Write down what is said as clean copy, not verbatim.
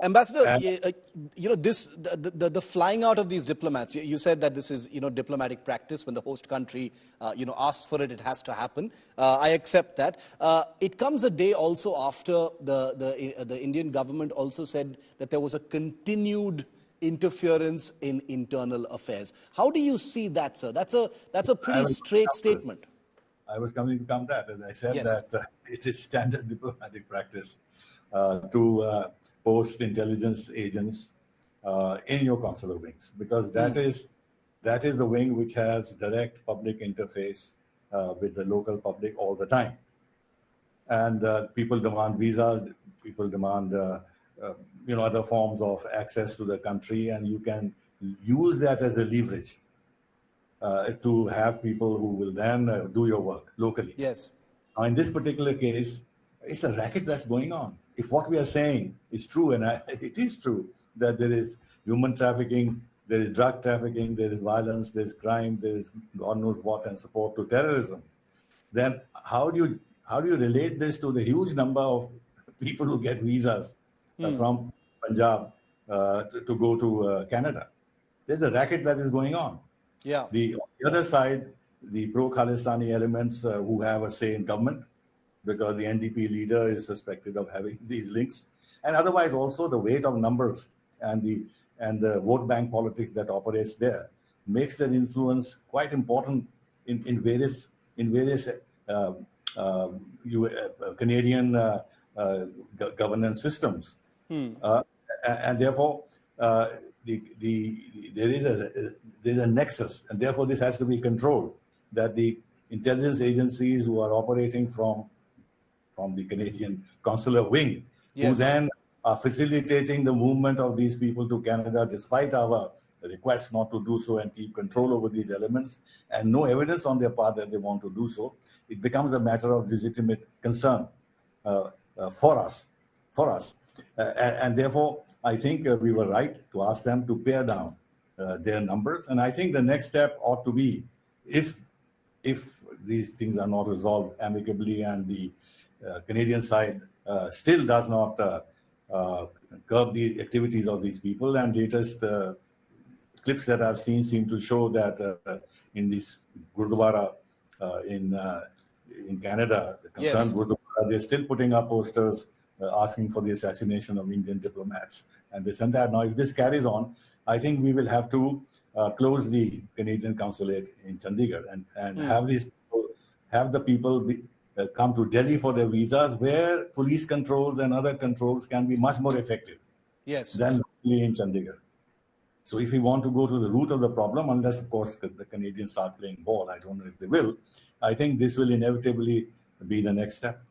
Ambassador, And the flying out of these diplomats, you said that this is, diplomatic practice. When the host country, asks for it, it has to happen. I accept that. It comes a day also after the Indian government also said that there was a continued interference in internal affairs. How do you see that, sir? That's a pretty straight statement. I was coming to come that, as I said, Yes. that it is standard diplomatic practice to post intelligence agents in your consular wings, because that is the wing which has direct public interface with the local public all the time. And people demand visas, people demand other forms of access to the country, and you can use that as a leverage to have people who will then do your work locally. Yes. Now, in this particular case, it's a racket that's going on. If what we are saying is true, and it is true, that there is human trafficking, there is drug trafficking, there is violence, there is crime, there is God knows what, and support to terrorism, then how do you relate this to the huge number of people who get visas from Punjab to go to Canada? There's a racket that is going on. Yeah. On the other side, the pro-Khalistani elements who have a say in government, because the NDP leader is suspected of having these links, and otherwise also the weight of numbers and the vote bank politics that operates there makes their influence quite important in various Canadian governance systems, and therefore there is a nexus, and therefore this has to be controlled. That the intelligence agencies who are operating from the Canadian consular wing, yes, who then are facilitating the movement of these people to Canada, despite our request not to do so and keep control over these elements, and no evidence on their part that they want to do so, it becomes a matter of legitimate concern for us. And therefore, I think we were right to ask them to pare down their numbers. And I think the next step ought to be, if these things are not resolved amicably and the Canadian side still does not curb the activities of these people, and latest clips that I've seen seem to show that in this Gurdwara in Canada, the concerned Gurdwara, they're still putting up posters asking for the assassination of Indian diplomats and this and that. Now, if this carries on, I think we will have to close the Canadian consulate in Chandigarh and have the people come to Delhi for their visas, where police controls and other controls can be much more effective than in Chandigarh. So if we want to go to the root of the problem, unless, of course, the Canadians start playing ball, I don't know if they will, I think this will inevitably be the next step.